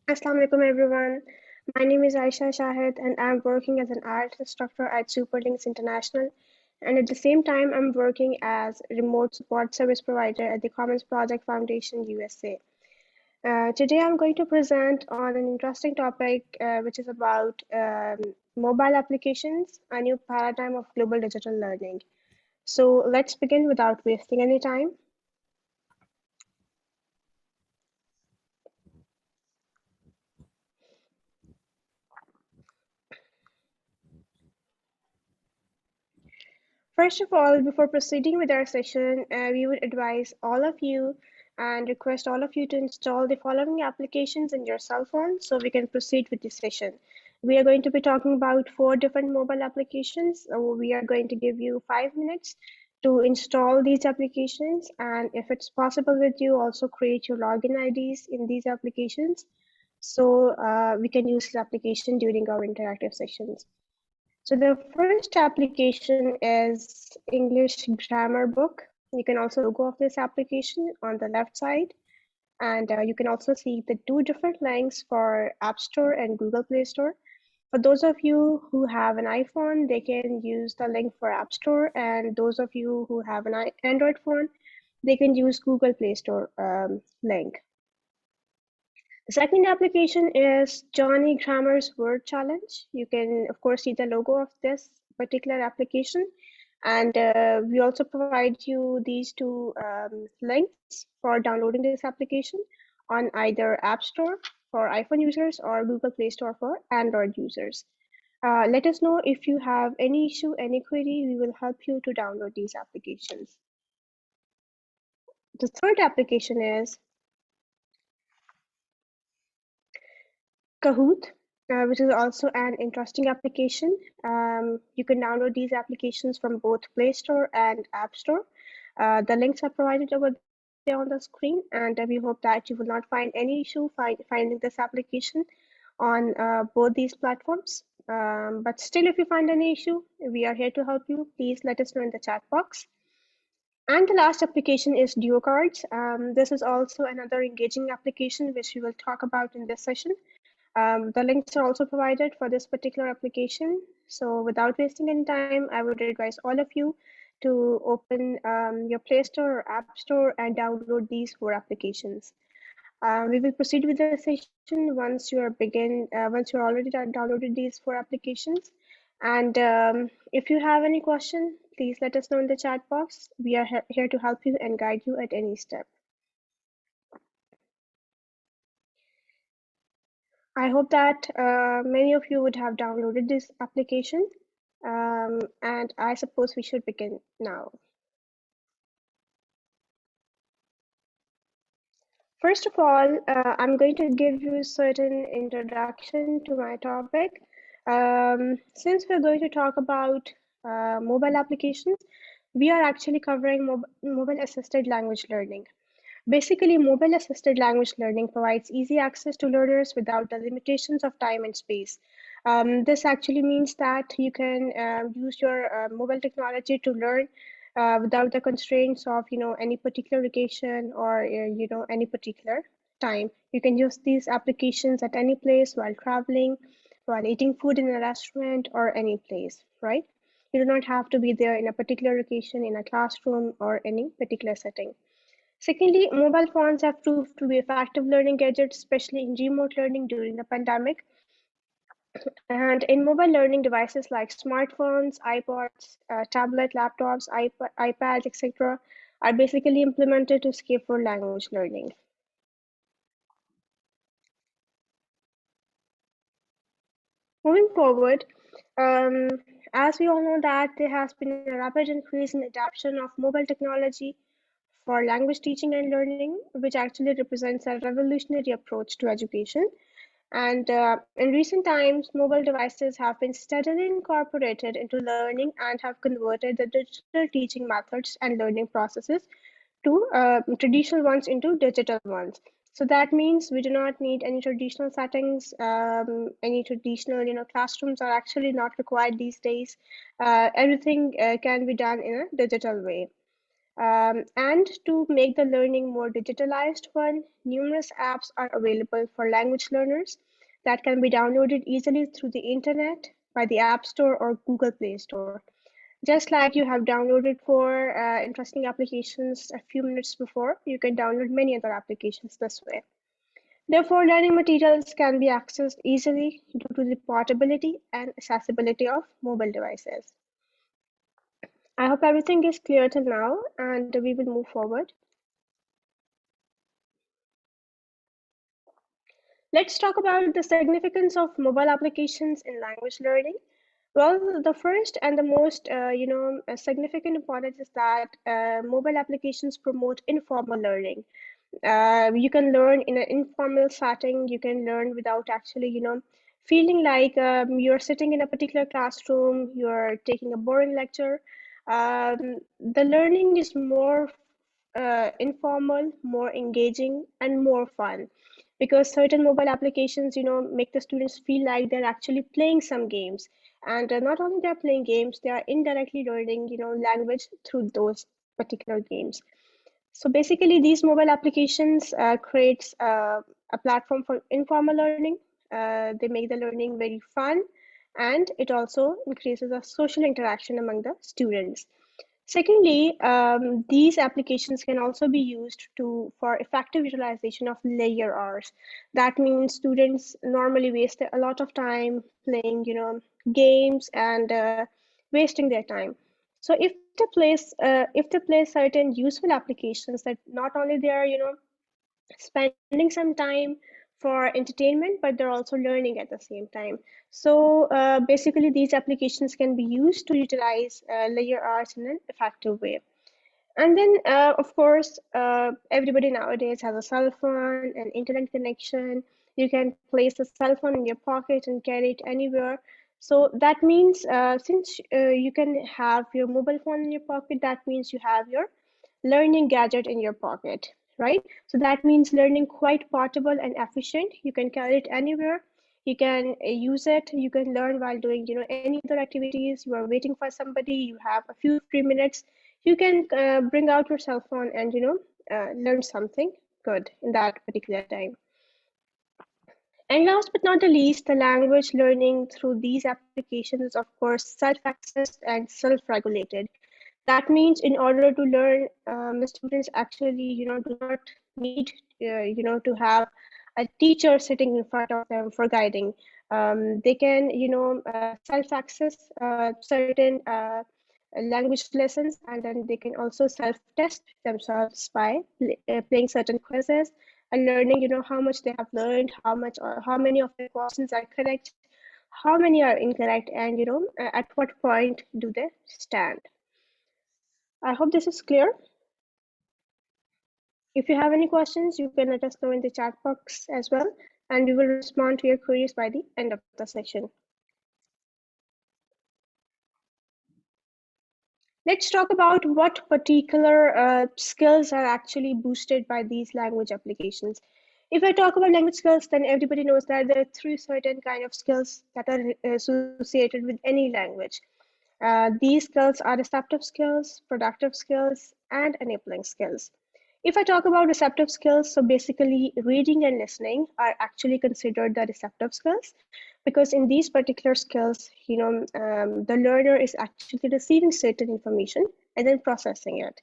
Assalamu alaikum everyone. My name is Ayesha Shahid and I'm working as an art instructor at Superlinks International. And at the same time, I'm working as remote support service provider at the Commons Project Foundation USA. Today, I'm going to present on an interesting topic, which is about mobile applications, a new paradigm of global digital learning. So let's begin without wasting any time. First of all, before proceeding with our session, we would advise all of you and request all of you to install the following applications in your cell phone so we can proceed with the session. We are going to be talking about 4 different mobile applications. We are going to give you 5 minutes to install these applications, and if it's possible with you, also create your login IDs in these applications so we can use this application during our interactive sessions. So the first application is English Grammar Book. You can also logo of this application on the left side, and you can also see the 2 different links for App Store and Google Play Store. For those of you who have an iPhone, they can use the link for App Store, and those of you who have an Android phone, they can use Google Play Store link. The second application is Johnny Grammar's Word Challenge. You can, of course, see the logo of this particular application. And we also provide you these 2 links for downloading this application on either App Store for iPhone users or Google Play Store for Android users. Let us know if you have any issue, any query, we will help you to download these applications. The third application is Kahoot, which is also an interesting application. You can download these applications from both Play Store and App Store. The links are provided over there on the screen, and we hope that you will not find any issue finding this application on both these platforms. But still, if you find any issue, we are here to help you. Please let us know in the chat box. And the last application is Duo Cards. This is also another engaging application which we will talk about in this session. The links are also provided for this particular application. So without wasting any time, I would advise all of you to open your Play Store or App Store and download these 4 applications. We will proceed with the session once you already downloaded these 4 applications. And if you have any question, please let us know in the chat box. We are here to help you and guide you at any step. I hope that many of you would have downloaded this application, and I suppose we should begin now. First of all, I'm going to give you a certain introduction to my topic. Since we're going to talk about mobile applications, we are actually covering mobile assisted language learning. Basically, mobile assisted language learning provides easy access to learners without the limitations of time and space. This actually means that you can use your mobile technology to learn without the constraints of any particular location or any particular time. You can use these applications at any place while traveling, while eating food in a restaurant or any place, right? You do not have to be there in a particular location, in a classroom or any particular setting. Secondly, mobile phones have proved to be effective learning gadgets, especially in remote learning during the pandemic. And in mobile learning devices like smartphones, iPods, tablet, laptops, iPads, etc., are basically implemented to scale for language learning. Moving forward, as we all know that there has been a rapid increase in adoption of mobile technology for language teaching and learning, which actually represents a revolutionary approach to education. And in recent times, mobile devices have been steadily incorporated into learning and have converted the digital teaching methods and learning processes to traditional ones into digital ones. So that means we do not need any traditional settings, any traditional, classrooms are actually not required these days. Everything can be done in a digital way. And to make the learning more digitalized one, numerous apps are available for language learners that can be downloaded easily through the internet by the App Store or Google Play Store. Just like you have downloaded for interesting applications a few minutes before, you can download many other applications this way. Therefore, learning materials can be accessed easily due to the portability and accessibility of mobile devices. I hope everything is clear till now, and we will move forward. Let's talk about the significance of mobile applications in language learning. Well, the first and the most, significant importance is that mobile applications promote informal learning. You can learn in an informal setting. You can learn without actually, feeling like you're sitting in a particular classroom, you're taking a boring lecture. The learning is more informal, more engaging, and more fun because certain mobile applications, make the students feel like they're actually playing some games. And not only they're playing games, they are indirectly learning, language through those particular games. So basically, these mobile applications creates a platform for informal learning. They make the learning very fun, and it also increases the social interaction among the students. Secondly, these applications can also be used for effective utilization of layer hours. That means students normally waste a lot of time playing, games and wasting their time. So if they play certain useful applications that not only they are, spending some time for entertainment, but they're also learning at the same time. So basically, these applications can be used to utilize layer arts in an effective way. And then, of course, everybody nowadays has a cell phone and internet connection. You can place the cell phone in your pocket and carry it anywhere. So that means since you can have your mobile phone in your pocket, that means you have your learning gadget in your pocket, right? So that means learning quite portable and efficient. You can carry it anywhere. You can use it. You can learn while doing, any other activities. You are waiting for somebody. You have a few free minutes. You can bring out your cell phone and, learn something good in that particular time. And last but not the least, the language learning through these applications is, of course, self-accessed and self-regulated. That means in order to learn, the students actually, do not need, to have a teacher sitting in front of them for guiding. They can, self-access certain language lessons, and then they can also self-test themselves by playing certain quizzes and learning, how much they have learned, how many of the questions are correct, how many are incorrect, and, at what point do they stand. I hope this is clear. If you have any questions, you can let us know in the chat box as well, and we will respond to your queries by the end of the session. Let's talk about what particular skills are actually boosted by these language applications. If I talk about language skills, then everybody knows that there are three certain kind of skills that are associated with any language. These skills are receptive skills, productive skills, and enabling skills. If I talk about receptive skills, so basically reading and listening are actually considered the receptive skills because in these particular skills, the learner is actually receiving certain information and then processing it.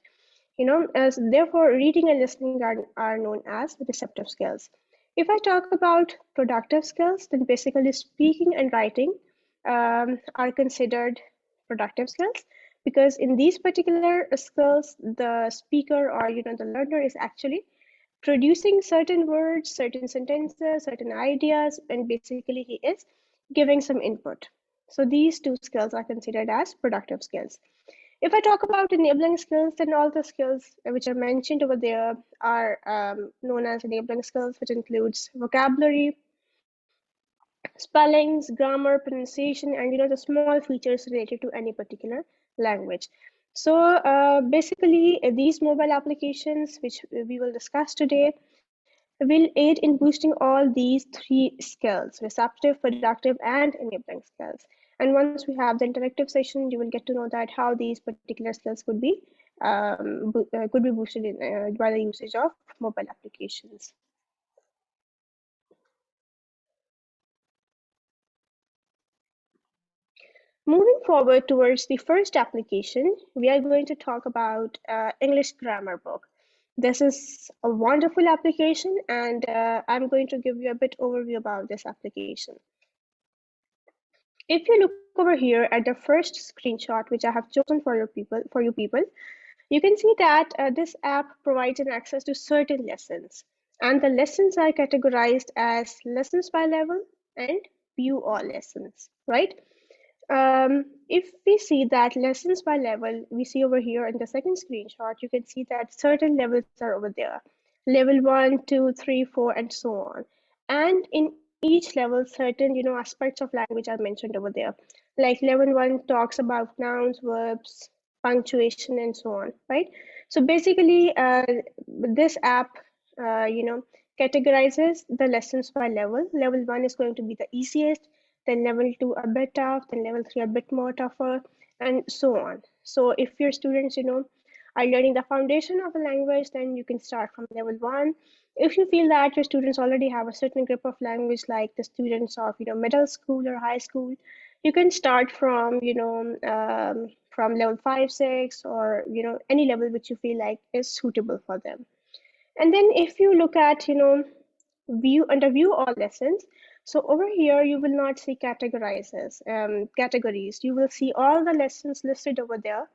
Therefore, reading and listening are known as receptive skills. If I talk about productive skills, then basically speaking and writing are considered productive skills because in these particular skills, the speaker or the learner is actually producing certain words, certain sentences, certain ideas, and basically he is giving some input. So these two skills are considered as productive skills. If I talk about enabling skills, then all the skills which are mentioned over there are known as enabling skills, which includes vocabulary, spellings, grammar, pronunciation, and the small features related to any particular language. So basically, these mobile applications, which we will discuss today, will aid in boosting all these three skills: receptive, productive, and enabling skills. And once we have the interactive session, you will get to know that how these particular skills could be could be boosted by the usage of mobile applications. Moving forward towards the first application, we are going to talk about English grammar book. This is a wonderful application, and I'm going to give you a bit overview about this application. If you look over here at the first screenshot, which I have chosen for you people, you can see that this app provides an access to certain lessons, and the lessons are categorized as lessons by level and view all lessons, right? If we see that lessons by level, we see over here in the second screenshot, you can see that certain levels are over there. Level 1, 2, 3, 4, and so on. And in each level, certain, aspects of language are mentioned over there. Like level 1 talks about nouns, verbs, punctuation, and so on, right? So basically, this app, categorizes the lessons by level. Level 1 is going to be the easiest, then level 2 a bit tough, then level 3 a bit more tougher, and so on. So if your students, are learning the foundation of a language, then you can start from level 1. If you feel that your students already have a certain grip of language, like the students of, middle school or high school, you can start from, from level 5, 6, or, any level which you feel like is suitable for them. And then if you look at, view all lessons. So over here, you will not see categories. You will see all the lessons listed over there.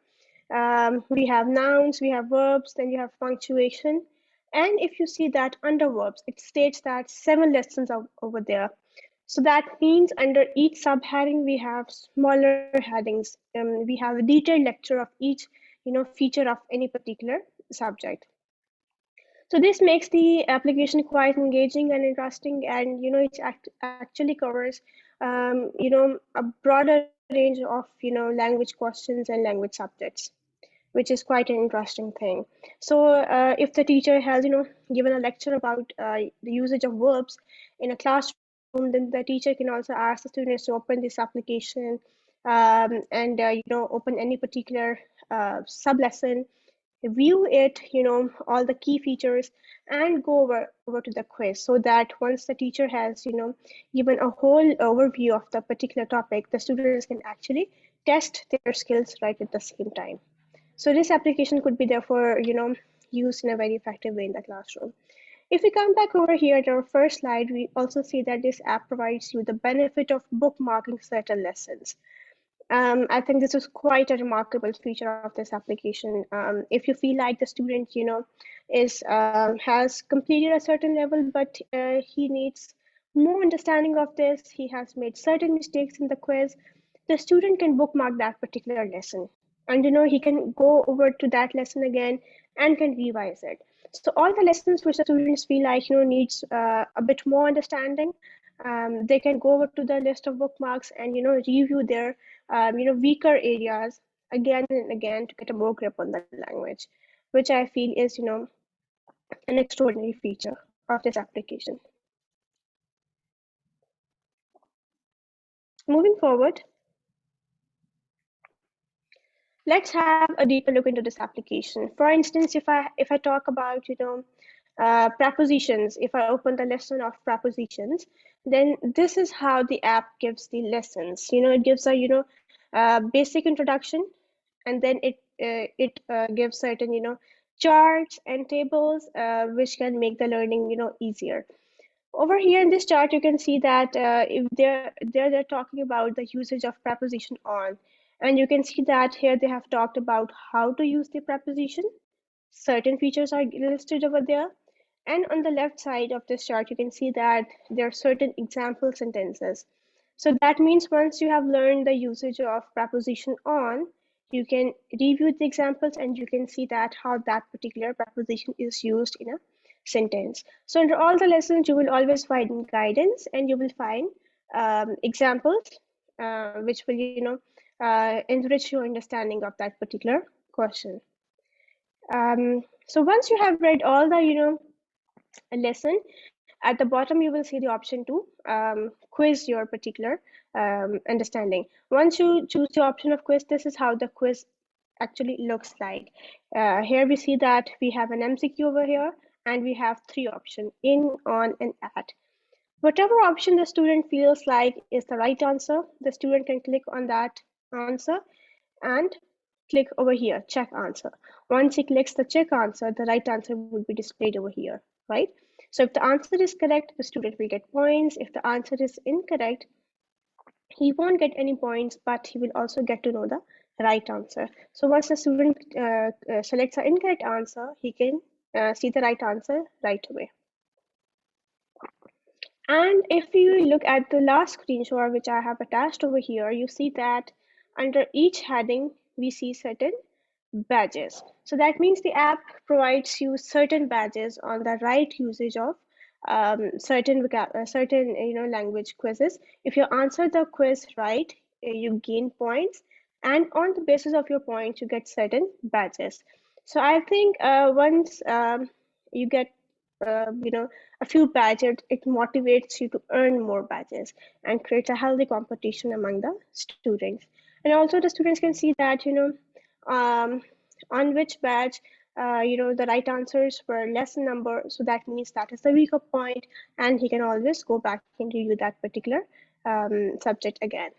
We have nouns, we have verbs, then you have punctuation. And if you see that under verbs, it states that 7 lessons are over there. So that means under each subheading, we have smaller headings. We have a detailed lecture of each, feature of any particular subject. So this makes the application quite engaging and interesting, and it actually covers a broader range of language questions and language subjects, which is quite an interesting thing. So if the teacher has given a lecture about the usage of verbs in a classroom, then the teacher can also ask the students to open this application and open any particular sub lesson, view it, all the key features, and go over to the quiz, so that once the teacher has, given a whole overview of the particular topic, the students can actually test their skills right at the same time. So this application could be therefore, used in a very effective way in the classroom. If we come back over here at our first slide, we also see that this app provides you the benefit of bookmarking certain lessons. I think this is quite a remarkable feature of this application. If you feel like the student, is has completed a certain level, but he needs more understanding of this, he has made certain mistakes in the quiz, the student can bookmark that particular lesson, and he can go over to that lesson again and can revise it. So all the lessons which the students feel like needs a bit more understanding, they can go over to the list of bookmarks and review their weaker areas again and again to get a more grip on the language, which I feel is an extraordinary feature of this application. Moving forward, let's have a deeper look into this application. For instance, if I talk about prepositions, if I open the lesson of prepositions, then this is how the app gives the lessons. It gives a basic introduction, and then it gives certain charts and tables which can make the learning easier. Over here in this chart, you can see that if they're talking about the usage of preposition on, and you can see that here they have talked about how to use the preposition. Certain features are listed over there, and on the left side of this chart, you can see that there are certain example sentences. So that means once you have learned the usage of preposition on, you can review the examples and you can see that how that particular preposition is used in a sentence. So under all the lessons, you will always find guidance and you will find examples which will, enrich your understanding of that particular question. So once you have read all the, a lesson, at the bottom you will see the option to quiz your particular understanding. Once you choose the option of quiz, this is how the quiz actually looks like. Here we see that we have an MCQ over here, and we have three options: in, on, and at. Whatever option the student feels like is the right answer, the student can click on that answer and click over here, check answer. Once he clicks the check answer, the right answer will be displayed over here, right? So if the answer is correct, the student will get points. If the answer is incorrect, he won't get any points, but he will also get to know the right answer. So once the student selects an incorrect answer, he can see the right answer right away. And if you look at the last screenshot, which I have attached over here, you see that under each heading, we see certain badges. So that means the app provides you certain badges on the right usage of certain language quizzes. If you answer the quiz right, you gain points, and on the basis of your points, you get certain badges. So I think once you get a few badges, it motivates you to earn more badges and creates a healthy competition among the students. And also the students can see that um, on which badge the right answers were less in number, so that means that is the weaker point, and he can always go back and review that particular subject again.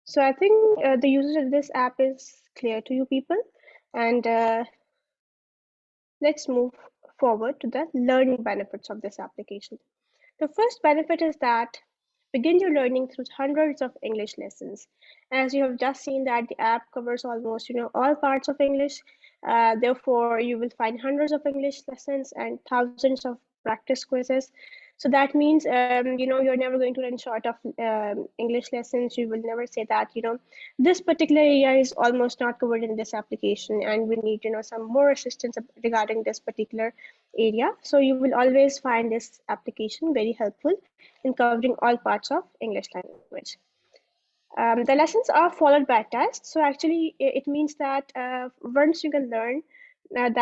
So I think the usage of this app is clear to you people, and let's move forward to the learning benefits of this application. The first benefit is that begin your learning through hundreds of English lessons. As you have just seen that the app covers almost all parts of English. Therefore, you will find hundreds of English lessons and thousands of practice quizzes. So that means you're never going to run short of English lessons. You will never say that this particular area is almost not covered in this application, and we need some more assistance regarding this particular area. So you will always find this application very helpful in covering all parts of English language. The lessons are followed by tests. So actually, it means that once you can learn that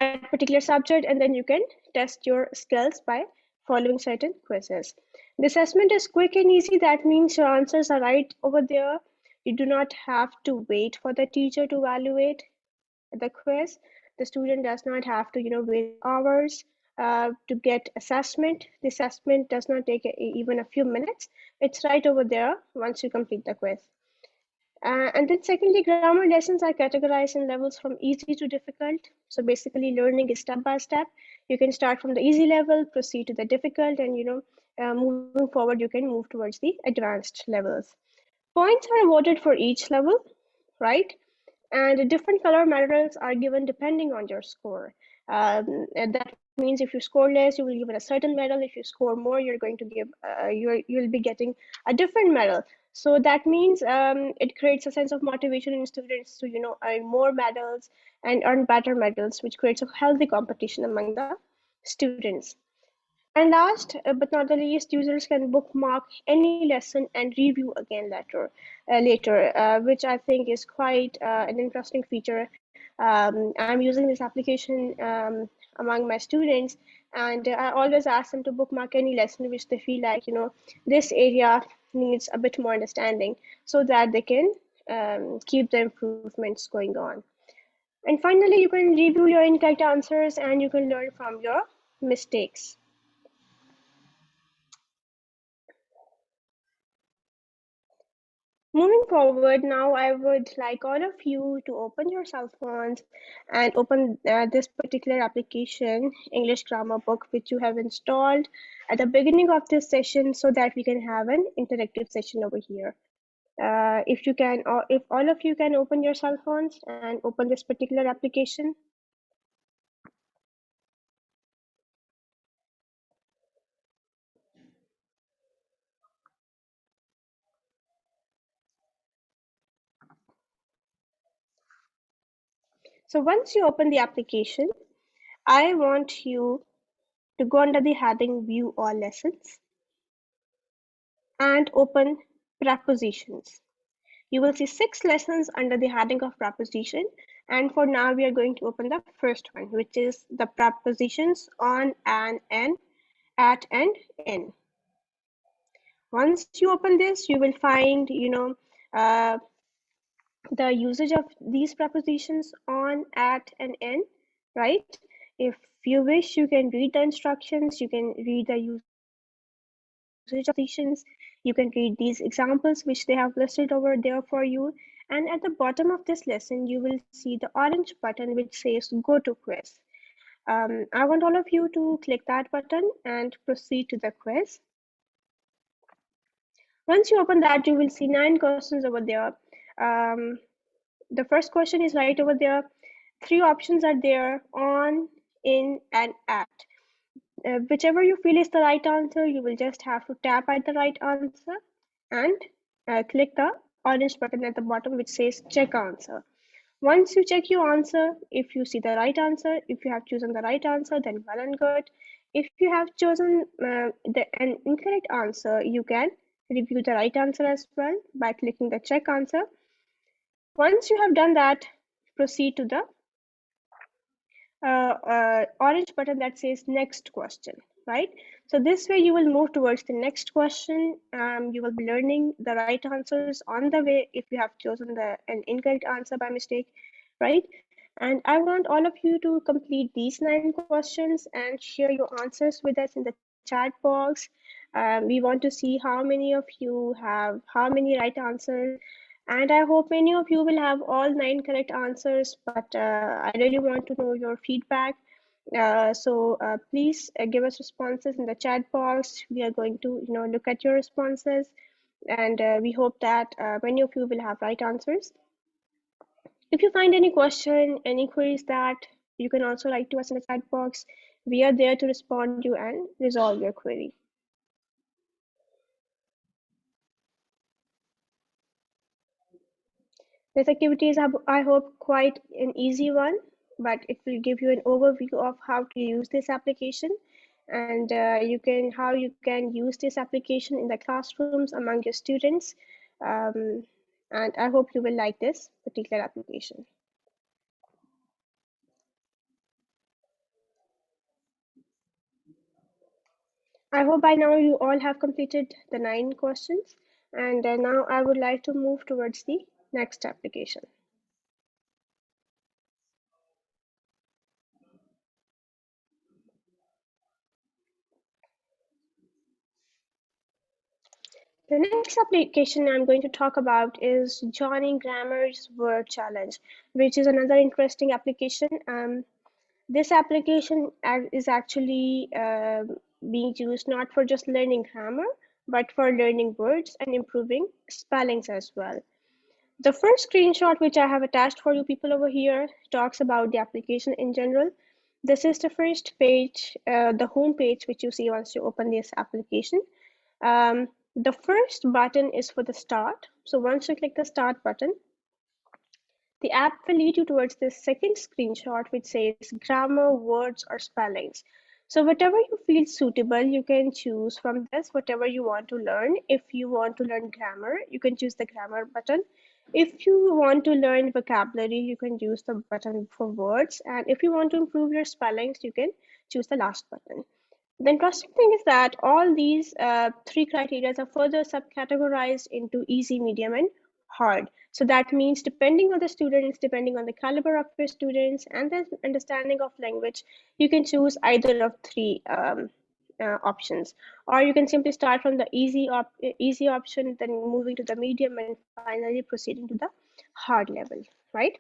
uh, particular subject, and then you can test your skills by following certain quizzes. The assessment is quick and easy. That means your answers are right over there. You do not have to wait for the teacher to evaluate the quiz. The student does not have to wait hours to get assessment. The assessment does not take even a few minutes. It's right over there once you complete the quiz. And then secondly, grammar lessons are categorized in levels from easy to difficult. So basically learning is step by step. You can start from the easy level, proceed to the difficult, and moving forward, you can move towards the advanced levels. Points are awarded for each level, right? And different color medals are given depending on your score. And that means if you score less, you will give it a certain medal. If you score more, you're going to give you'll be getting a different medal. So that means it creates a sense of motivation in students to earn more medals and earn better medals, which creates a healthy competition among the students. And last but not the least, users can bookmark any lesson and review again later, which I think is quite an interesting feature. I'm using this application among my students, and I always ask them to bookmark any lesson which they feel like this area needs a bit more understanding, so that they can keep the improvements going on. And finally, you can review your incorrect answers and you can learn from your mistakes. Moving forward, now I would like all of you to open your cell phones and open this particular application, English Grammar Book, which you have installed at the beginning of this session so that we can have an interactive session over here. If you can, or if all of you can open your cell phones and open this particular application. So once you open the application, I want you to go under the heading View All Lessons and open Prepositions. You will see 6 lessons under the heading of preposition. And for now, we are going to open the first one, which is the prepositions on, an, at, and in. Once you open this, you will find, the usage of these prepositions on, at, and in, right? If you wish, you can read the instructions, you can read the usage of prepositions, you can read these examples which they have listed over there for you. And at the bottom of this lesson, you will see the orange button which says Go to Quiz. I want all of you to click that button and proceed to the quiz. Once you open that, you will see 9 questions over there. The first question is right over there. 3 options are there: on, in, and at. Whichever you feel is the right answer, you will just have to tap at the right answer and click the orange button at the bottom which says check answer. Once you check your answer, if you see the right answer, if you have chosen the right answer, then well and good. If you have chosen an incorrect answer, you can review the right answer as well by clicking the check answer. Once you have done that, proceed to the orange button that says next question, right? So this way you will move towards the next question. You will be learning the right answers on the way if you have chosen an incorrect answer by mistake, right? And I want all of you to complete these 9 questions and share your answers with us in the chat box. We want to see how many of you have how many right answers, and I hope many of you will have all 9 correct answers, but I really want to know your feedback. So please give us responses in the chat box. We are going to, look at your responses, and we hope that many of you will have right answers. If you find any question, any queries, that you can also write to us in the chat box. We are there to respond to you and resolve your query. This activity is, I hope, quite an easy one, but it will give you an overview of how to use this application, and how you can use this application in the classrooms among your students. And I hope you will like this particular application. I hope by now you all have completed the 9 questions, and now I would like to move towards the next application. The next application I'm going to talk about is Johnny Grammar's Word Challenge, which is another interesting application. This application is actually being used not for just learning grammar, but for learning words and improving spellings as well. The first screenshot which I have attached for you people over here talks about the application in general. This is the first page, the home page, which you see once you open this application. The first button is for the start. So once you click the start button, the app will lead you towards this second screenshot, which says grammar, words, or spellings. So whatever you feel suitable, you can choose from this, whatever you want to learn. If you want to learn grammar, you can choose the grammar button. If you want to learn vocabulary, you can use the button for words. And if you want to improve your spellings, you can choose the last button. The interesting thing is that all these 3 criteria are further subcategorized into easy, medium, and hard. So that means depending on the students, depending on the caliber of your students and the understanding of language, you can choose either of 3 options, or you can simply start from the easy option, then moving to the medium, and finally proceeding to the hard level, right?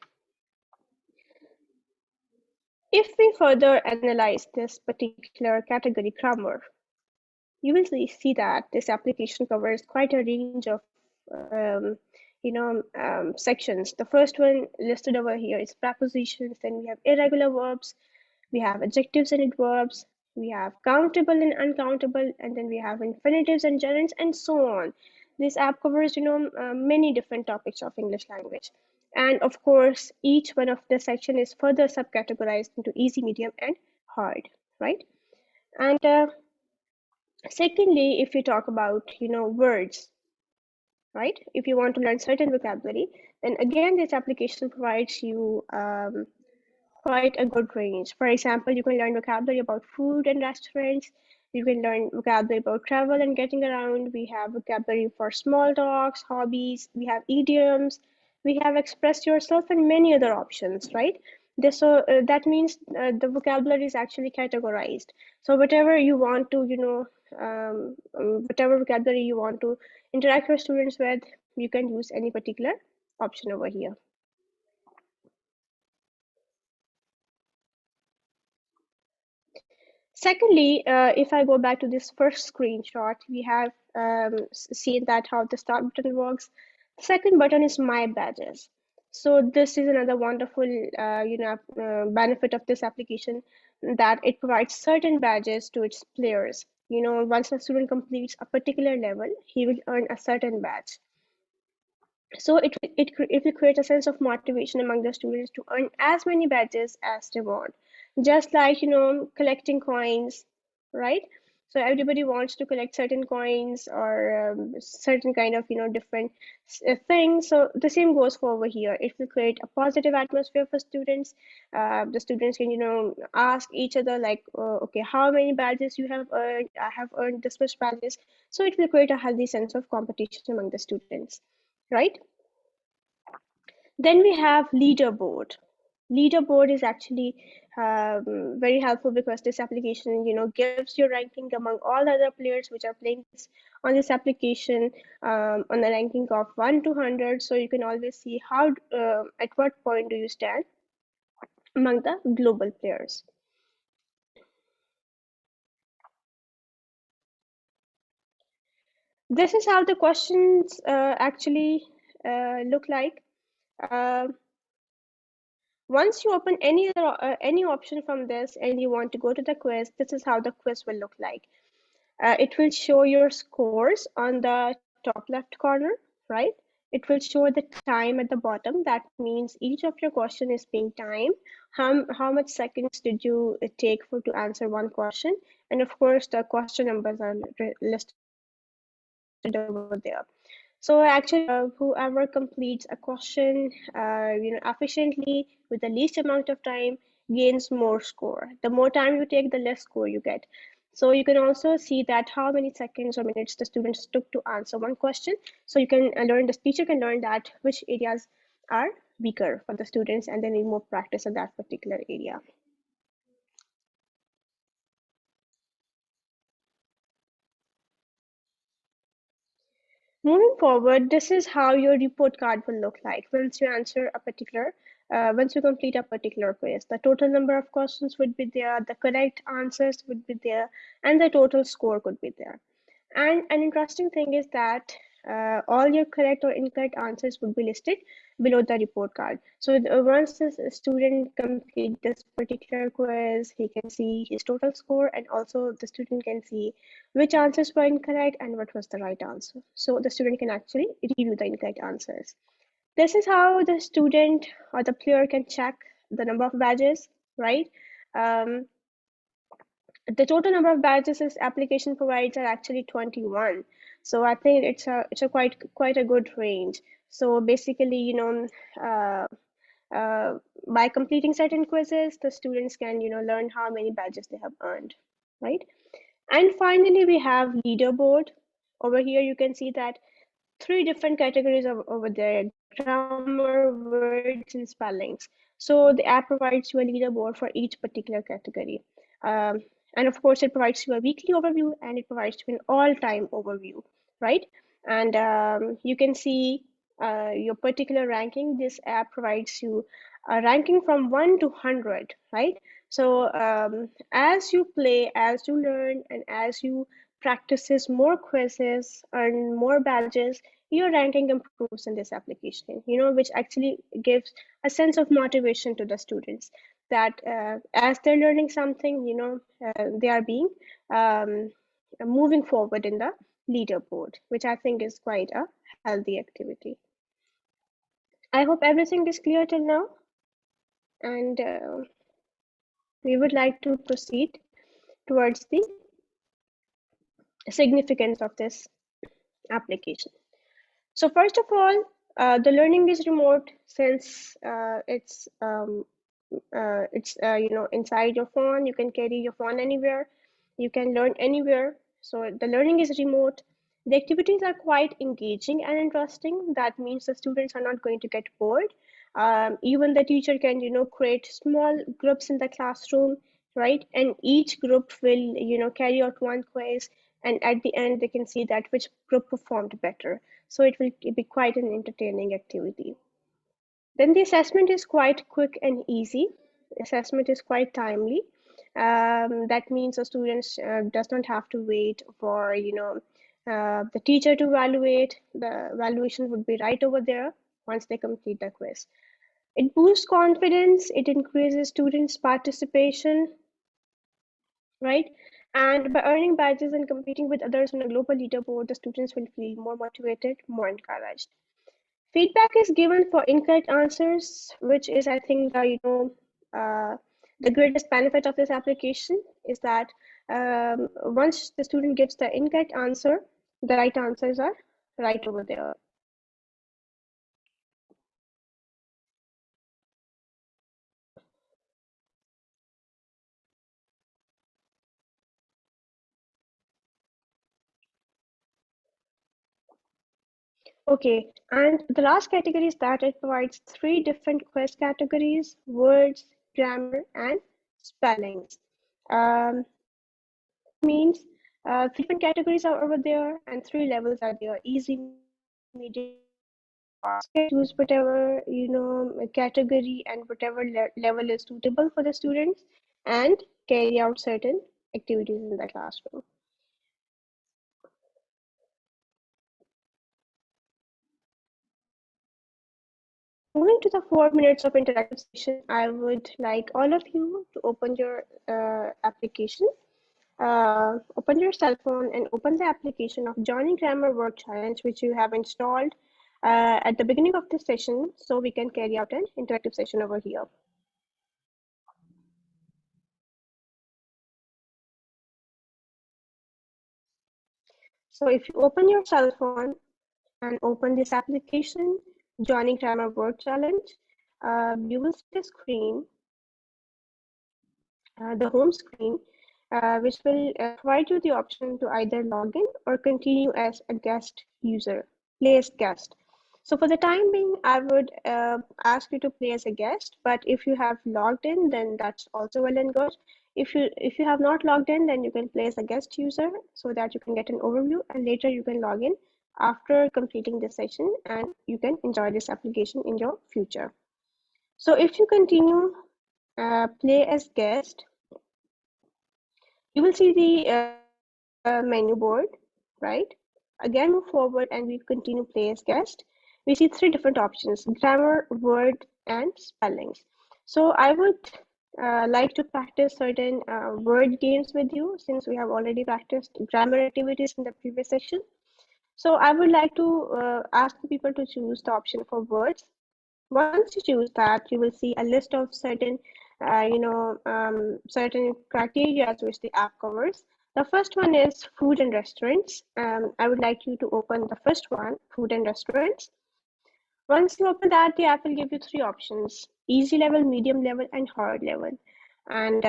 If we further analyze this particular category, grammar, you will see that this application covers quite a range of sections. The first one listed over here is prepositions, then we have irregular verbs, we have adjectives and adverbs, we have countable and uncountable, and then we have infinitives and gerunds, and so on. This app covers many different topics of English language, and of course each one of the section is further subcategorized into easy, medium, and hard, right? And secondly, if you talk about words, right, if you want to learn certain vocabulary, then again this application provides you quite a good range. For example, you can learn vocabulary about food and restaurants, You can learn vocabulary about travel and getting around. We have vocabulary for small talks, hobbies. We have idioms. We have express yourself and many other options, right? That means the vocabulary is actually categorized. So whatever you want to, whatever vocabulary you want to interact your students with, you can use any particular option over here. Secondly, if I go back to this first screenshot, we have seen that how the start button works. The second button is My Badges. So this is another wonderful, benefit of this application, that it provides certain badges to its players. Once a student completes a particular level, he will earn a certain badge. So it will create a sense of motivation among the students to earn as many badges as they want, just like collecting coins, right? So everybody wants to collect certain coins or certain kind of different things. So the same goes for over here. It will create a positive atmosphere for students. The students can ask each other like, okay, how many badges you have earned? I have earned this much badges. So it will create a healthy sense of competition among the students, right? Then we have leaderboard. Leaderboard is actually very helpful because this application, gives your ranking among all the other players which are playing on this application, on a ranking of 1 to 100. So you can always see how, at what point do you stand among the global players. This is how the questions actually look like. Uh, Once you open any option from this and you want to go to the quiz, this is how the quiz will look like. It will show your scores on the top left corner, right? It will show the time at the bottom. That means each of your question is being timed. How much seconds did you take for to answer one question? And of course, the question numbers are listed over there. So actually, whoever completes a question, efficiently with the least amount of time gains more score. The more time you take, the less score you get. So you can also see that how many seconds or minutes the students took to answer one question. So you can learn, the teacher can learn that which areas are weaker for the students and they need more practice in that particular area. Moving forward, this is how your report card will look like once you complete a particular quiz. The total number of questions would be there, the correct answers would be there, and the total score could be there. And an interesting thing is that all your correct or incorrect answers would be listed below the report card. So once the student completes this particular quiz, he can see his total score, and also the student can see which answers were incorrect and what was the right answer. So the student can actually review the incorrect answers. This is how the student or the player can check the number of badges, right? Um, the total number of badges this application provides are actually 21. So I think it's a quite a good range. So basically, uh, uh, by completing certain quizzes, the students can learn how many badges they have earned, right? And finally, we have leaderboard. Over here, you can see that three different categories over there: grammar, words, and spellings. So the app provides you a leaderboard for each particular category. Um, and of course, it provides you a weekly overview and it provides you an all-time overview, right? And you can see your particular ranking. This app provides you a ranking from 1 to 100, right? So as you play, as you learn, and as you practices more quizzes, earn more badges, your ranking improves in this application, which actually gives a sense of motivation to the students that as they're learning something, they are being um, moving forward in the leaderboard, which I think is quite a healthy activity. I hope everything is clear till now, and we would like to proceed towards the significance of this application. So first of all, the learning is remote since it's inside your phone. You can carry your phone anywhere, You can learn anywhere. So the learning is remote. The activities are quite engaging and interesting. That means the students are not going to get bored. Even the teacher can, create small groups in the classroom, right? And each group will, carry out one quiz, and at the end they can see that which group performed better. So it will be quite an entertaining activity. Then the assessment is quite quick and easy. Assessment is quite timely. That means the students does not have to wait for the teacher to evaluate. The evaluation would be right over there once they complete the quiz. It boosts confidence. It increases students' participation, right? And by earning badges and competing with others on a global leaderboard, the students will feel more motivated, more encouraged. Feedback is given for incorrect answers, which is, I think, the greatest benefit of this application is that once the student gives the incorrect answer, the right answers are right over there. Okay, and the last category is that it provides three different quiz categories: words, grammar, and spellings. Means three different categories are over there, and three levels are there: easy, medium, fast. You can choose whatever category and whatever level is suitable for the students, and carry out certain activities in the classroom. Moving to the 4 minutes of interactive session, I would like all of you to open your application. Open your cell phone and open the application of Johnny Grammar Word Challenge, which you have installed at the beginning of this session, so we can carry out an interactive session over here. So if you open your cell phone and open this application, Johnny Grammar Word Challenge, you will see the screen, the home screen, which will provide you the option to either log in or continue as a guest user, play as guest. So for the time being, I would ask you to play as a guest, but if you have logged in, then that's also well and good. If you have not logged in, then you can play as a guest user so that you can get an overview, and later you can log in after completing the session, and you can enjoy this application in your future. So if you continue play as guest, you will see the menu board, right? Again, move forward and we continue play as guest. We see three different options: grammar, word, and spellings. So I would like to practice certain word games with you, since we have already practiced grammar activities in the previous session. So I would like to ask the people to choose the option for words. Once you choose that, you will see a list of certain, certain criteria which the app covers. The first one is food and restaurants. I would like you to open the first one, food and restaurants. Once you open that, the app will give you three options: easy level, medium level, and hard level. And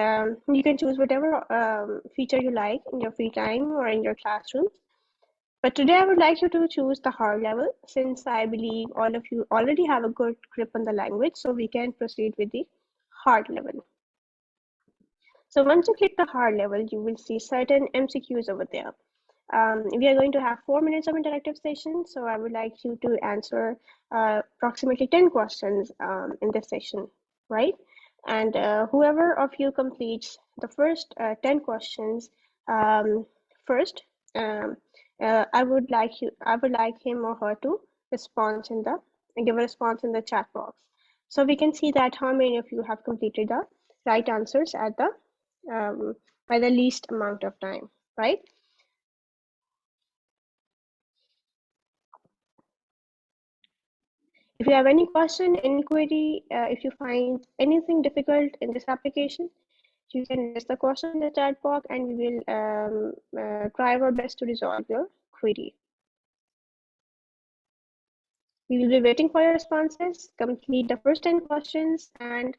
you can choose whatever feature you like in your free time or in your classroom. But today I would like you to choose the hard level, since I believe all of you already have a good grip on the language, so we can proceed with the hard level. So once you click the hard level, you will see certain MCQs over there. We are going to have 4 minutes of interactive session, so I would like you to answer approximately 10 questions in this session, right? And whoever of you completes the first 10 questions first, um, I would like him or her to give a response in the chat box, so we can see that how many of you have completed the right answers at the by the least amount of time, right? If you have any question, any query, if you find anything difficult in this application, you can raise the question in the chat box and we will try our best to resolve your query. We will be waiting for your responses. Complete the first 10 questions and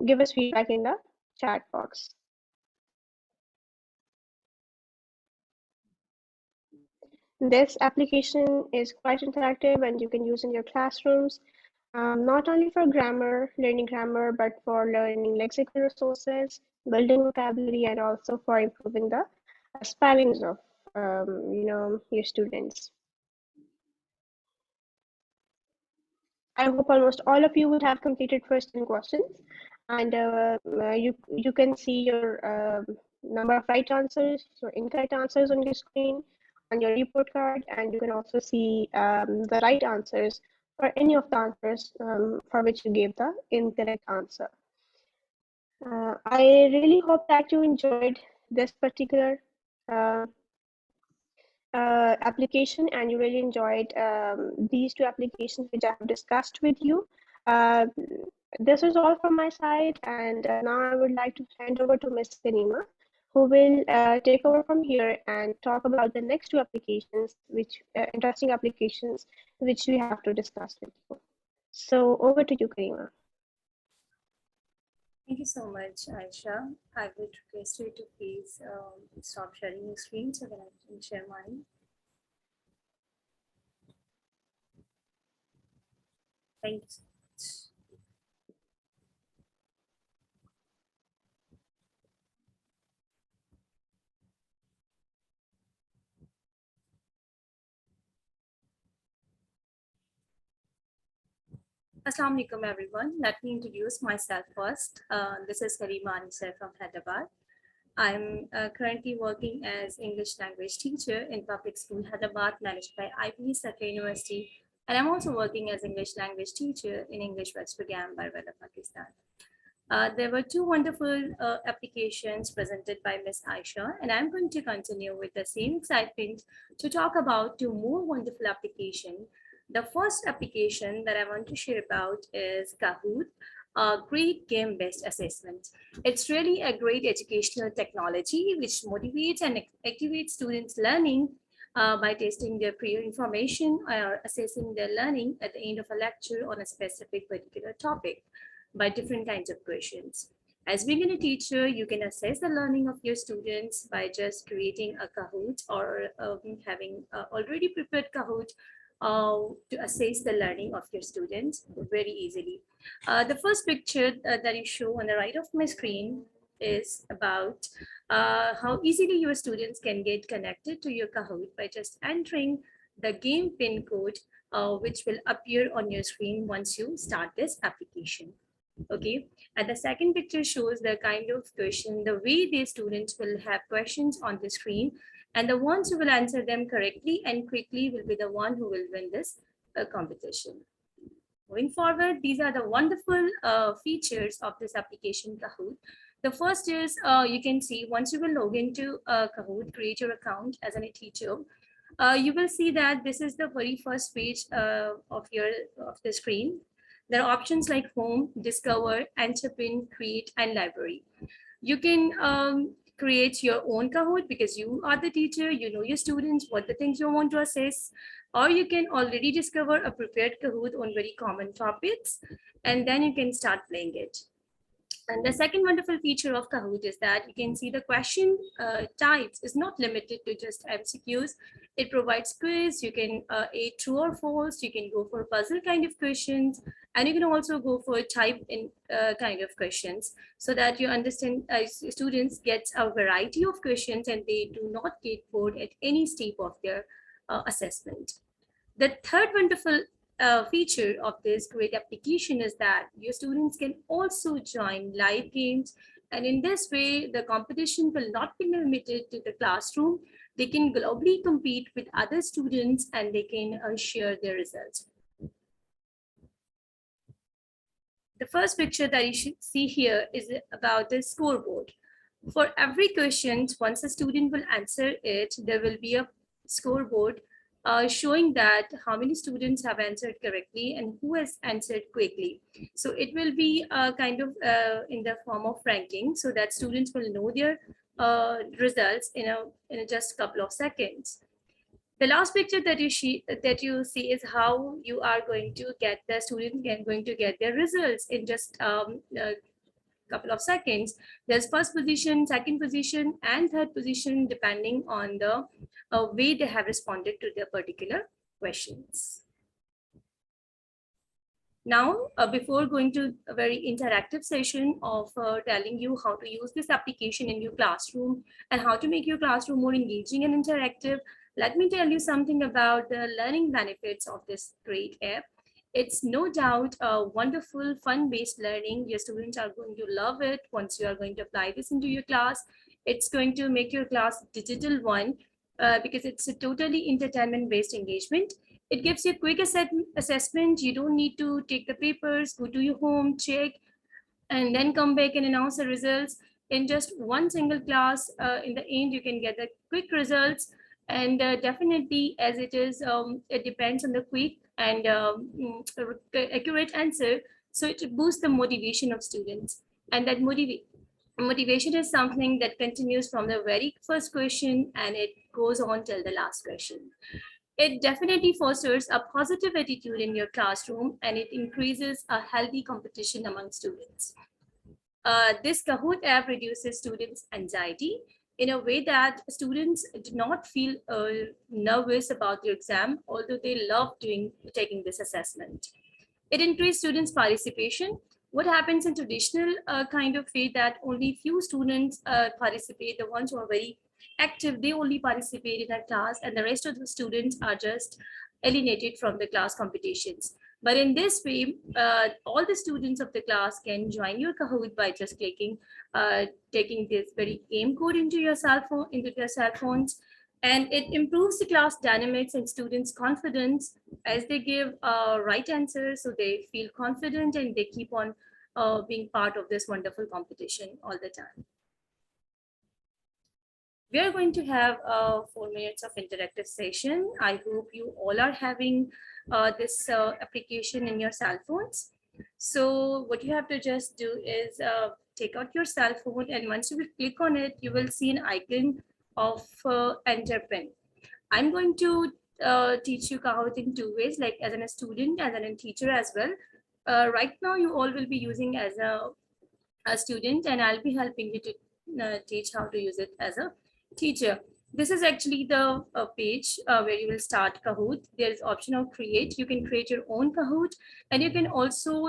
give us feedback in the chat box. This application is quite interactive and you can use in your classrooms, not only for learning grammar, but for learning lexical resources, building vocabulary, and also for improving the spellings of your students. I hope almost all of you would have completed first 10 questions, and you can see your number of right answers, your incorrect answers on your screen, on your report card, and you can also see the right answers for any of the answers for which you gave the incorrect answer. I really hope that you enjoyed this particular uh, application and you really enjoyed these two applications which I have discussed with you. Uh, this is all from my side, and now I would like to hand over to Ms. Karima, who will take over from here and talk about the next two applications, which interesting applications which we have to discuss with you. So over to you, Karima. Thank you so much, Ayesha. I would request you to please stop sharing your screen so that I can share mine. Thank you so much. Assalamu alaikum, everyone. Let me introduce myself first. This is Karima Arisar from Hyderabad. I'm currently working as English language teacher in public school Hyderabad, managed by IPE Sakra University, and I'm also working as English language teacher in English West program by RELO Pakistan. There were two wonderful applications presented by Ms. Ayesha, and I'm going to continue with the same excitement to talk about two more wonderful applications. The first application that I want to share about is Kahoot, a great game-based assessment. It's really a great educational technology which motivates and activates students' learning by testing their prior information or assessing their learning at the end of a lecture on a specific particular topic by different kinds of questions. As being a teacher, you can assess the learning of your students by just creating a Kahoot or having already prepared Kahoot to assess the learning of your students very easily. The first picture that you show on the right of my screen is about how easily your students can get connected to your Kahoot by just entering the game pin code, which will appear on your screen once you start this application. Okay, and the second picture shows the kind of question, the way the students will have questions on the screen, and the ones who will answer them correctly and quickly will be the one who will win this competition. Moving forward, these are the wonderful features of this application Kahoot. The first is you can see once you will log into Kahoot, create your account as a teacher, you will see that this is the very first page of the screen. There are options like home, discover, enter pin, create, and library. You can create your own Kahoot because you are the teacher, you know your students, what the things you want to assess, or you can already discover a prepared Kahoot on very common topics, and then you can start playing it. And the second wonderful feature of Kahoot is that you can see the question types is not limited to just MCQs. It provides quiz, you can add true or false, you can go for puzzle kind of questions, and you can also go for type in kind of questions so that you understand students get a variety of questions and they do not get bored at any step of their assessment. The third wonderful feature of this great application is that your students can also join live games. And in this way, the competition will not be limited to the classroom. They can globally compete with other students and they can share their results. The first picture that you should see here is about the scoreboard. For every question, once a student will answer it, there will be a scoreboard showing that how many students have answered correctly and who has answered quickly. So it will be kind of in the form of ranking so that students will know their results in just a couple of seconds. The last picture that you see is how you are going to get the students going to get their results in just couple of seconds. There's first position, second position, and third position, depending on the way they have responded to their particular questions. Now, before going to a very interactive session of telling you how to use this application in your classroom and how to make your classroom more engaging and interactive, let me tell you something about the learning benefits of this great app. It's no doubt a wonderful, fun-based learning. Your students are going to love it once you are going to apply this into your class. It's going to make your class digital one because it's a totally entertainment-based engagement. It gives you a quick assessment. You don't need to take the papers, go to your home, check, and then come back and announce the results in just one single class. In the end, you can get the quick results. And definitely, as it is, it depends on the quick and accurate answer. So it boosts the motivation of students. And that motivation is something that continues from the very first question and it goes on till the last question. It definitely fosters a positive attitude in your classroom and it increases a healthy competition among students. This Kahoot app reduces students' anxiety in a way that students do not feel nervous about their exam, although they love taking this assessment. It increased students' participation. What happens in traditional kind of way that only few students participate, the ones who are very active, they only participate in a class and the rest of the students are just alienated from the class competitions. But in this way, all the students of the class can join your Kahoot by just taking this very game code into their cell phones, and it improves the class dynamics and students' confidence as they give right answers, so they feel confident and they keep on being part of this wonderful competition all the time. We are going to have 4 minutes of interactive session. I hope you all are having this application in your cell phones. So what you have to just do is take out your cell phone, and once you will click on it, you will see an icon of enter pin. I'm going to teach you Kahoot in 2 ways, like as a student and then a teacher as well. Right now, you all will be using as a student, and I'll be helping you to teach how to use it as a teacher. This is actually the page where you will start Kahoot. There is option of create. You can create your own Kahoot, and you can also,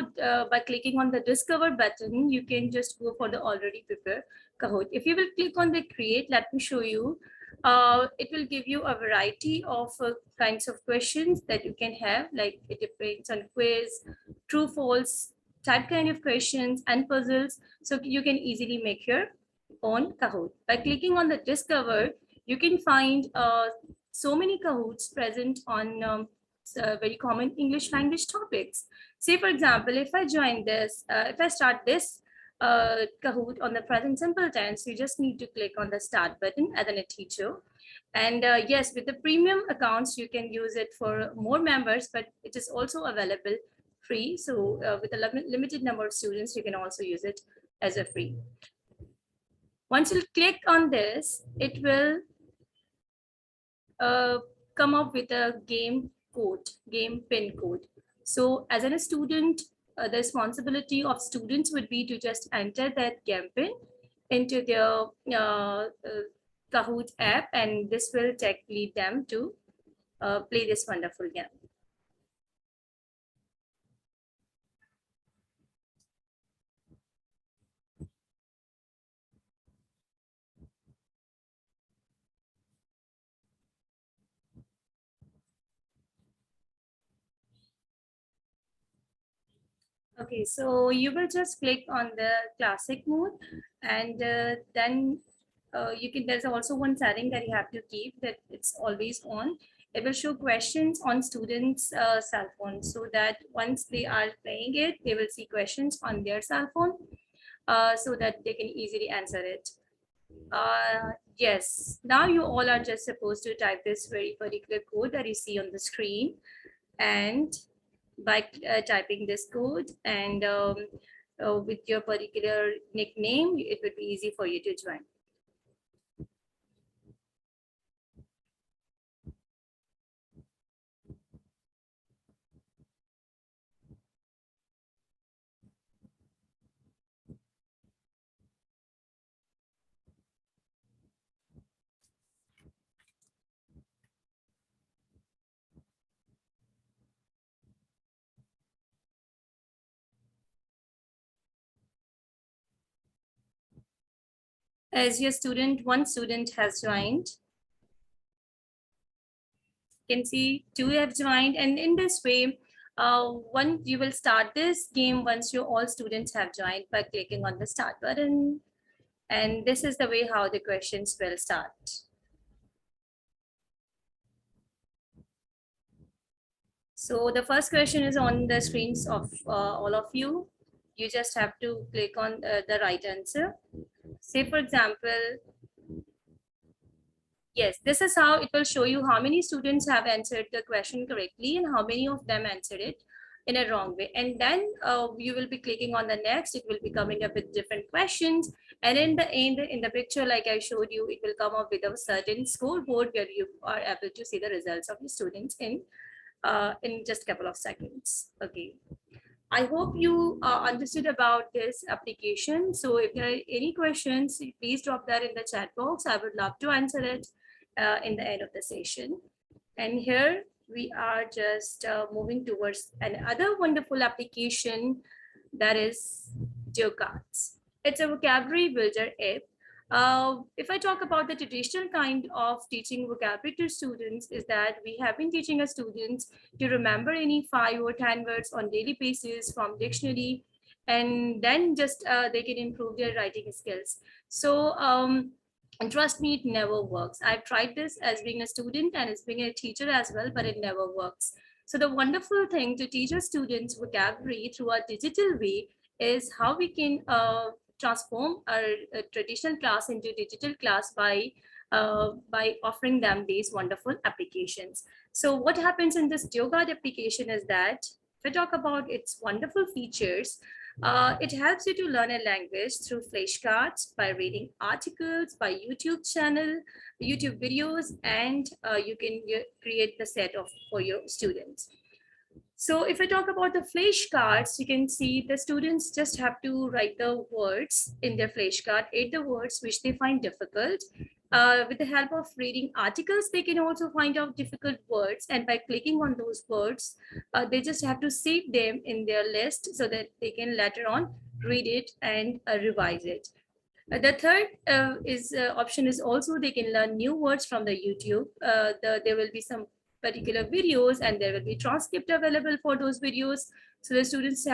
by clicking on the discover button, you can just go for the already prepared Kahoot. If you will click on the create, let me show you. It will give you a variety of kinds of questions that you can have, like it depends on quiz, true, false, type kind of questions and puzzles. So you can easily make your own Kahoot. By clicking on the discover, you can find so many Kahoots present on very common English language topics. Say, for example, if I join this, if I start this Kahoot on the present simple tense, you just need to click on the start button as a teacher. And yes, with the premium accounts, you can use it for more members, but it is also available free. So with a limited number of students, you can also use it as a free. Once you click on this, it will come up with a game pin code. So as a student, the responsibility of students would be to just enter that game pin into their Kahoot app, and this will lead them to play this wonderful game. Okay, so you will just click on the classic mode, and then there's also one setting that you have to keep, that it's always on. It will show questions on students' cell phone, so that once they are playing it, they will see questions on their cell phone, so that they can easily answer it. Yes, now you all are just supposed to type this very particular code that you see on the screen, and by typing this code and with your particular nickname, it would be easy for you to join. As your student, one student has joined. You can see two have joined, and in this way, you will start this game once you all students have joined by clicking on the start button. And this is the way how the questions will start. So the first question is on the screens of all of you. You just have to click on the right answer. Say, for example, yes, this is how it will show you how many students have answered the question correctly and how many of them answered it in a wrong way. And then you will be clicking on the next. It will be coming up with different questions. And in the end, in the picture, like I showed you, it will come up with a certain scoreboard where you are able to see the results of the students in just a couple of seconds. Okay. I hope you understood about this application. So if there are any questions, please drop that in the chat box. I would love to answer it in the end of the session. And here we are just moving towards another wonderful application, that is Geocards. It's a vocabulary builder app. If I talk about the traditional kind of teaching vocabulary to students, is that we have been teaching our students to remember any 5 or 10 words on daily basis from dictionary, and then just they can improve their writing skills. So and trust me, it never works. I've tried this as being a student and as being a teacher as well, but it never works. So the wonderful thing to teach our students vocabulary through a digital way is how we can transform our traditional class into digital class by offering them these wonderful applications. So what happens in this Geocard application is that if I talk about its wonderful features, it helps you to learn a language through flashcards, by reading articles, by YouTube channel, YouTube videos, and you can create the set of for your students. So if I talk about the flashcards, you can see the students just have to write the words in their flashcard, add the words which they find difficult. With the help of reading articles, they can also find out difficult words, and by clicking on those words, they just have to save them in their list so that they can later on read it and revise it. The third option is also they can learn new words from the YouTube. There will be some particular videos and there will be transcript available for those videos. So the students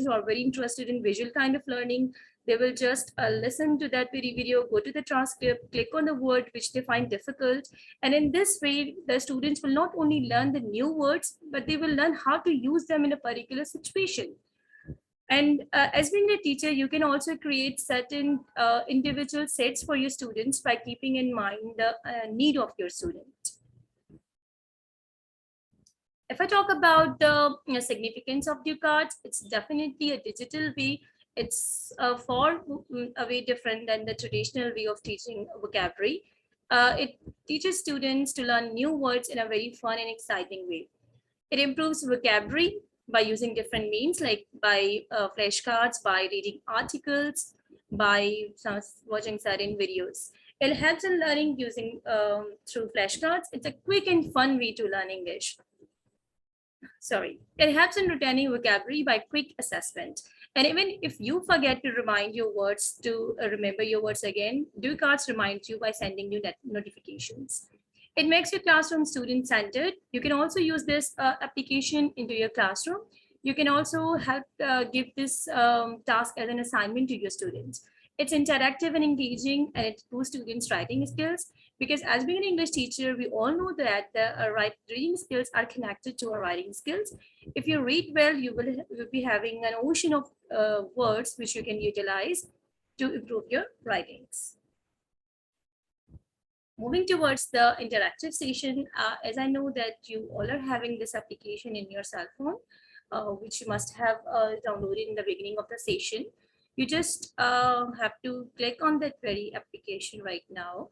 who are very interested in visual kind of learning, they will just listen to that video, go to the transcript, click on the word which they find difficult. And in this way, the students will not only learn the new words, but they will learn how to use them in a particular situation. And as being a teacher, you can also create certain individual sets for your students by keeping in mind the need of your student. If I talk about the significance of the cards, it's definitely a digital way. It's far a way different than the traditional way of teaching vocabulary. It teaches students to learn new words in a very fun and exciting way. It improves vocabulary by using different means, like by flashcards, by reading articles, by watching certain videos. It helps in learning using through flashcards. It's a quick and fun way to learn English. It helps in retaining vocabulary by quick assessment. And even if you forget to remind your words to remember your words again, do cards remind you by sending you notifications. It makes your classroom student centered. You can also use this application into your classroom. You can also help give this task as an assignment to your students. It's interactive and engaging, and it boosts students' writing skills. Because as being an English teacher, we all know that the reading skills are connected to our writing skills. If you read well, you will be having an ocean of words which you can utilize to improve your writings. Moving towards the interactive session, as I know that you all are having this application in your cell phone, which you must have downloaded in the beginning of the session. You just have to click on that very application right now.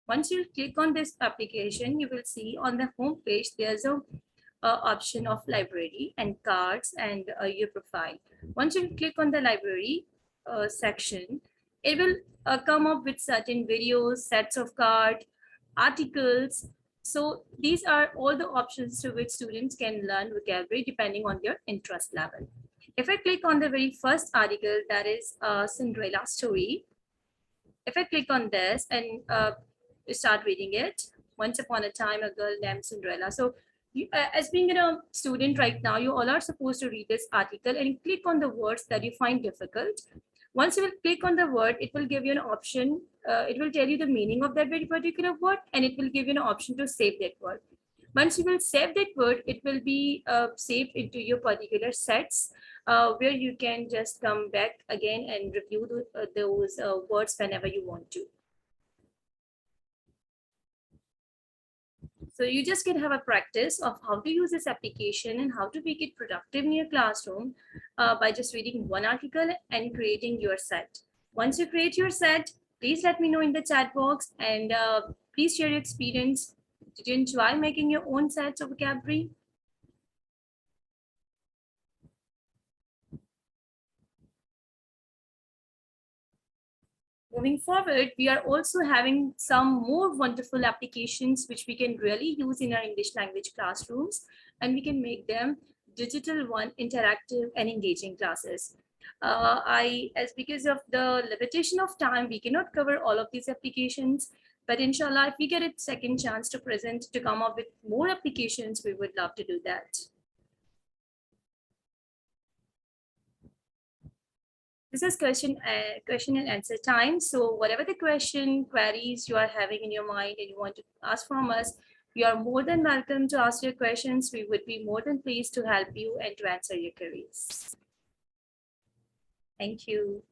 Once you click on this application, you will see on the home page, there's a option of library and cards and your profile. Once you click on the library section, it will come up with certain videos, sets of cards, articles. So these are all the options through which students can learn vocabulary depending on their interest level. If I click on the very first article, that is a Cinderella story. If I click on this and start reading it, once upon a time, a girl named Cinderella. So you, as being a student right now, you all are supposed to read this article and click on the words that you find difficult. Once you will click on the word, it will give you an option. It will tell you the meaning of that very particular word, and it will give you an option to save that word. Once you will save that word, it will be saved into your particular sets, where you can just come back again and review those words whenever you want to. So you just can have a practice of how to use this application and how to make it productive in your classroom by just reading one article and creating your set. Once you create your set, please let me know in the chat box, and please share your experience. Did you enjoy making your own sets of vocabulary? Moving forward, we are also having some more wonderful applications which we can really use in our English language classrooms, and we can make them digital one, interactive and engaging classes. As because of the limitation of time, we cannot cover all of these applications, but inshallah, if we get a second chance to present, to come up with more applications, we would love to do that. This is question and answer time. So whatever the question, queries you are having in your mind and you want to ask from us, you are more than welcome to ask your questions. We would be more than pleased to help you and to answer your queries. Thank you.